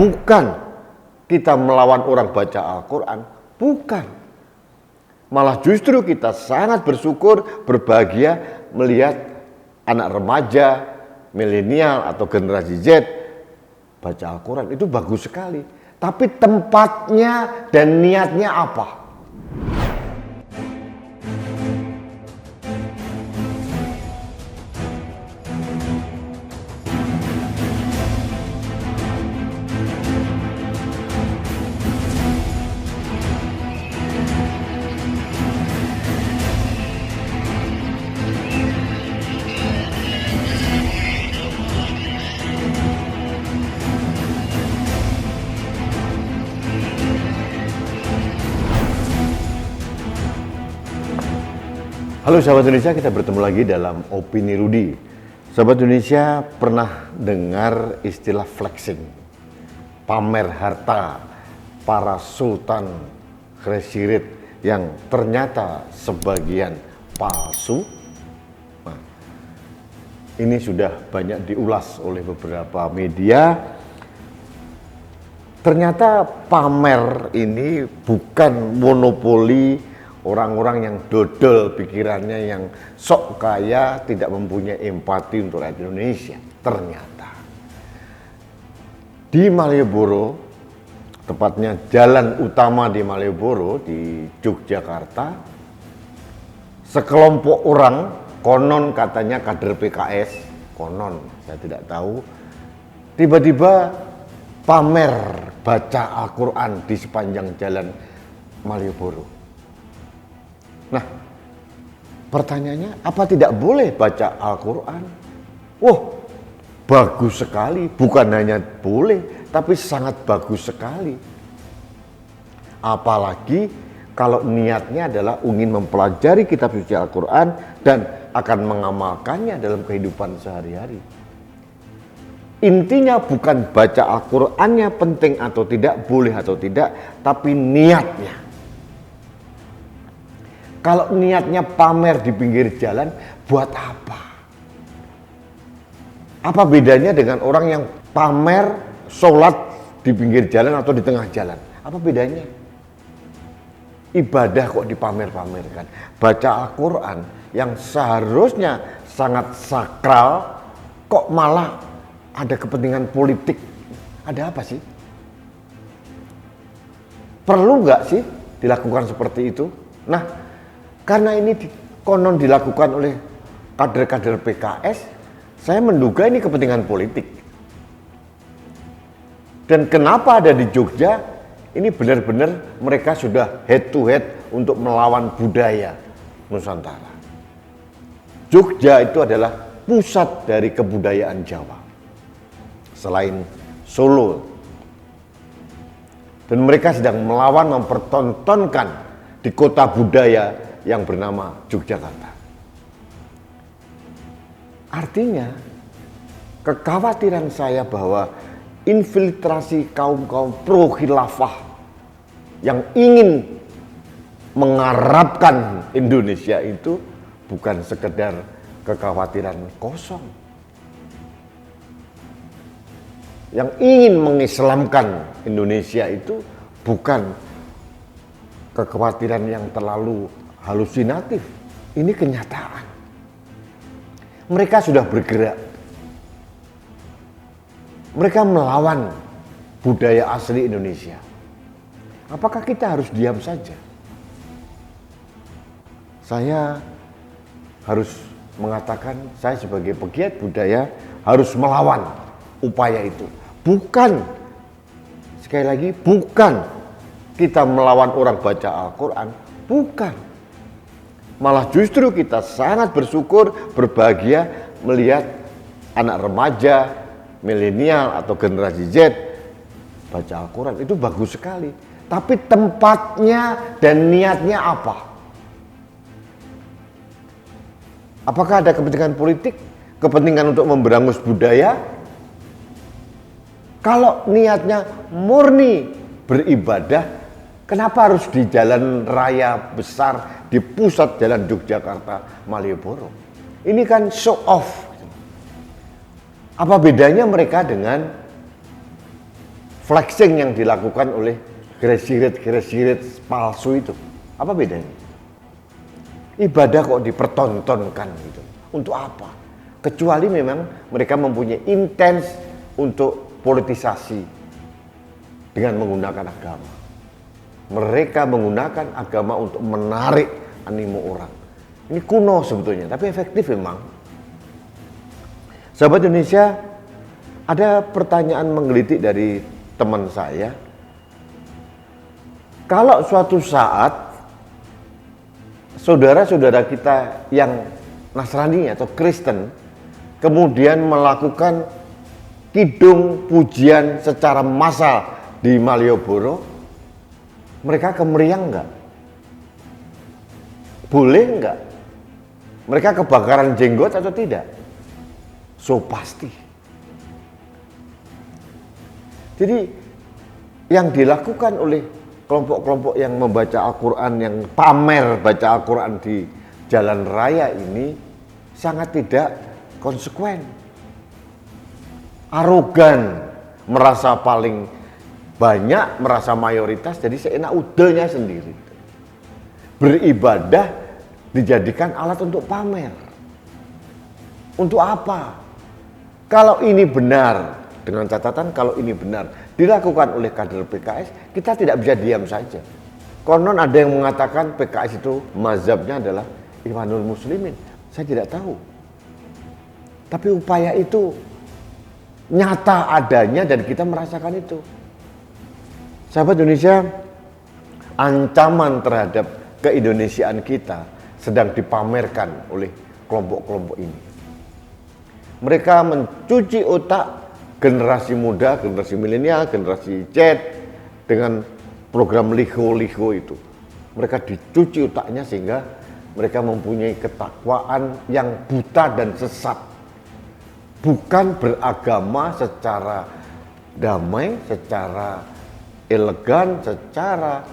bukan kita melawan orang baca Al-Quran, bukan. Malah justru kita sangat bersyukur, berbahagia melihat anak remaja, milenial atau generasi Z baca Al-Quran. Itu bagus sekali. Tapi tempatnya dan niatnya apa? Halo sahabat Indonesia, kita bertemu lagi dalam Opini Rudi. Sahabat Indonesia pernah dengar istilah flexing, pamer harta para sultan kresirit yang ternyata sebagian palsu? Nah, ini sudah banyak diulas oleh beberapa media. Ternyata pamer ini bukan monopoli orang-orang yang dodol pikirannya, yang sok kaya, tidak mempunyai empati untuk rakyat Indonesia. Ternyata di Malioboro, tepatnya jalan utama di Malioboro di Yogyakarta, sekelompok orang, konon katanya kader PKS, konon saya tidak tahu, tiba-tiba pamer baca Al-Quran di sepanjang jalan Malioboro. Nah, pertanyaannya, apa tidak boleh baca Al-Quran? Wah, bagus sekali. Bukan hanya boleh, tapi sangat bagus sekali. Apalagi kalau niatnya adalah ingin mempelajari kitab suci Al-Quran dan akan mengamalkannya dalam kehidupan sehari-hari. Intinya bukan baca Al-Qurannya penting atau tidak, boleh atau tidak, tapi niatnya. Kalau niatnya pamer di pinggir jalan, buat apa? Apa bedanya dengan orang yang pamer sholat di pinggir jalan atau di tengah jalan? Apa bedanya? Ibadah kok dipamer-pamerkan. Baca Al-Quran yang seharusnya sangat sakral, kok malah ada kepentingan politik? Ada apa sih? Perlu nggak sih dilakukan seperti itu? Nah, karena ini konon dilakukan oleh kader-kader PKS, saya menduga ini kepentingan politik. Dan kenapa ada di Jogja? Ini benar-benar mereka sudah head to head untuk melawan budaya Nusantara. Jogja itu adalah pusat dari kebudayaan Jawa, selain Solo. Dan mereka sedang melawan, mempertontonkan di kota budaya yang bernama Yogyakarta. Artinya, kekhawatiran saya bahwa infiltrasi kaum-kaum pro khilafah yang ingin mengarabkan Indonesia itu bukan sekedar kekhawatiran kosong. Yang ingin mengislamkan Indonesia itu bukan kekhawatiran yang terlalu halusinatif. Ini kenyataan. Mereka sudah bergerak. Mereka melawan budaya asli Indonesia. Apakah kita harus diam saja? Saya harus mengatakan, saya sebagai pegiat budaya harus melawan upaya itu. Bukan, sekali lagi, bukan kita melawan orang baca Al-Quran, bukan. Malah justru kita sangat bersyukur, berbahagia melihat anak remaja, milenial atau generasi Z baca Al-Quran. Itu bagus sekali. Tapi tempatnya dan niatnya apa? Apakah ada kepentingan politik? Kepentingan untuk memberangus budaya? Kalau niatnya murni beribadah, kenapa harus di jalan raya besar di pusat jalan Yogyakarta, Malioboro? Ini kan show off. Apa bedanya mereka dengan flexing yang dilakukan oleh grassroots palsu itu. Apa bedanya? Ibadah kok dipertontonkan gitu. Untuk apa? Kecuali memang mereka mempunyai intens untuk politisasi dengan menggunakan agama. Mereka menggunakan agama untuk menarik animo orang. Ini kuno sebetulnya, tapi efektif memang. Sahabat Indonesia, ada pertanyaan menggelitik dari teman saya. Kalau suatu saat saudara-saudara kita yang Nasrani atau Kristen kemudian melakukan kidung pujian secara massal di Malioboro, mereka kemeriang enggak? Boleh enggak? Mereka kebakaran jenggot atau tidak? So pasti. Jadi yang dilakukan oleh kelompok-kelompok yang membaca Al-Quran, yang pamer baca Al-Quran di jalan raya ini sangat tidak konsekuen. Arogan, merasa paling banyak, merasa mayoritas, jadi seenak udahnya sendiri. Beribadah dijadikan alat untuk pamer. Untuk apa? Kalau ini benar, dengan catatan kalau ini benar dilakukan oleh kader PKS, kita tidak bisa diam saja. Konon ada yang mengatakan PKS itu mazhabnya adalah Ikhwanul Muslimin. Saya tidak tahu. Tapi upaya itu nyata adanya dan kita merasakan itu. Sahabat Indonesia, ancaman terhadap keindonesiaan kita sedang dipamerkan oleh kelompok-kelompok ini. Mereka mencuci otak generasi muda, generasi milenial, generasi Z dengan program liho-liho itu. Mereka dicuci otaknya sehingga mereka mempunyai ketakwaan yang buta dan sesat. Bukan beragama secara damai, secara elegan, secara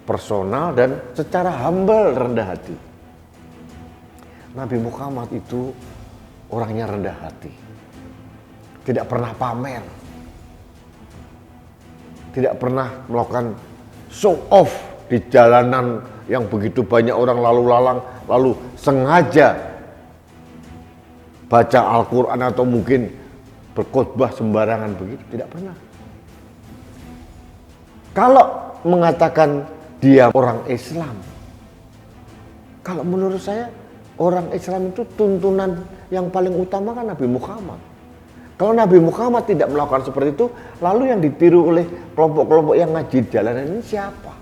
personal dan secara humble, rendah hati. Nabi Muhammad itu orangnya rendah hati. Tidak pernah pamer. Tidak pernah melakukan show off di jalanan yang begitu banyak orang lalu lalang, lalu sengaja baca Al-Quran atau mungkin berkhotbah sembarangan begitu. Tidak pernah. Kalau mengatakan dia orang Islam, kalau menurut saya orang Islam itu tuntunan yang paling utama kan Nabi Muhammad. Kalau Nabi Muhammad tidak melakukan seperti itu, lalu yang ditiru oleh kelompok-kelompok yang ngaji di jalanan ini siapa?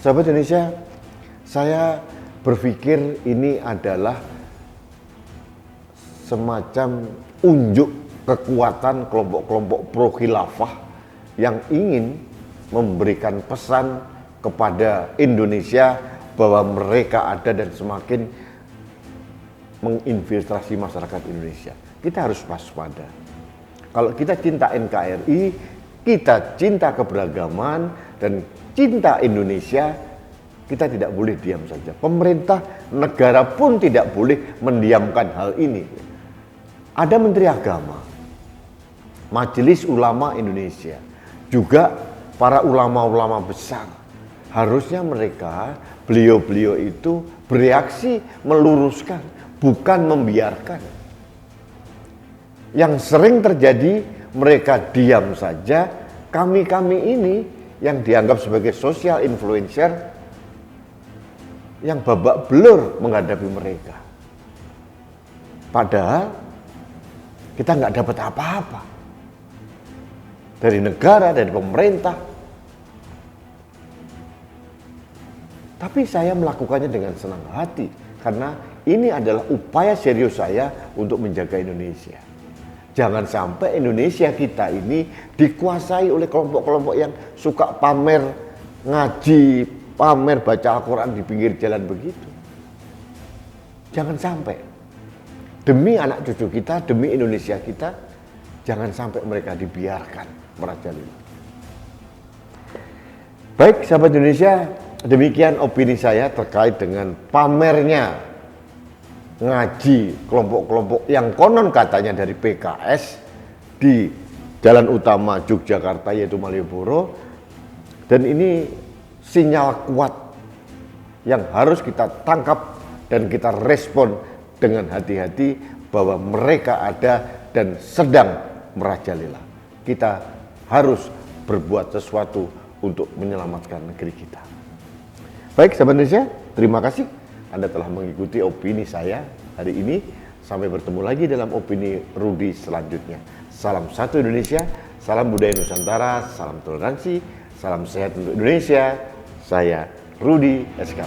Sahabat Indonesia, saya berpikir ini adalah semacam unjuk kekuatan kelompok-kelompok pro khilafah yang ingin memberikan pesan kepada Indonesia bahwa mereka ada dan semakin menginfiltrasi masyarakat Indonesia. Kita harus waspada. Kalau kita cinta NKRI, kita cinta keberagaman dan cinta Indonesia, kita tidak boleh diam saja. Pemerintah negara pun tidak boleh mendiamkan hal ini. Ada Menteri Agama, Majelis Ulama Indonesia, juga para ulama-ulama besar. Harusnya mereka, beliau-beliau itu bereaksi, meluruskan, bukan membiarkan. Yang sering terjadi, mereka diam saja. Kami-kami ini yang dianggap sebagai social influencer yang babak belur menghadapi mereka. Padahal kita nggak dapat apa-apa dari negara, dari pemerintah. Tapi saya melakukannya dengan senang hati karena ini adalah upaya serius saya untuk menjaga Indonesia. Jangan sampai Indonesia kita ini dikuasai oleh kelompok-kelompok yang suka pamer ngaji, pamer baca Al-Quran di pinggir jalan begitu. Jangan sampai. Demi anak cucu kita, demi Indonesia kita, jangan sampai mereka dibiarkan merajalela. Baik, sahabat Indonesia, demikian opini saya terkait dengan pamernya ngaji kelompok-kelompok yang konon katanya dari PKS di jalan utama Yogyakarta yaitu Malioboro, dan ini sinyal kuat yang harus kita tangkap dan kita respon dengan hati-hati bahwa mereka ada dan sedang merajalela. Kita harus berbuat sesuatu untuk menyelamatkan negeri kita. Baik sahabat Indonesia, terima kasih Anda telah mengikuti opini saya hari ini. Sampai bertemu lagi dalam opini Rudi selanjutnya. Salam satu Indonesia, salam budaya Nusantara, salam toleransi, salam sehat untuk Indonesia. Saya Rudi SK.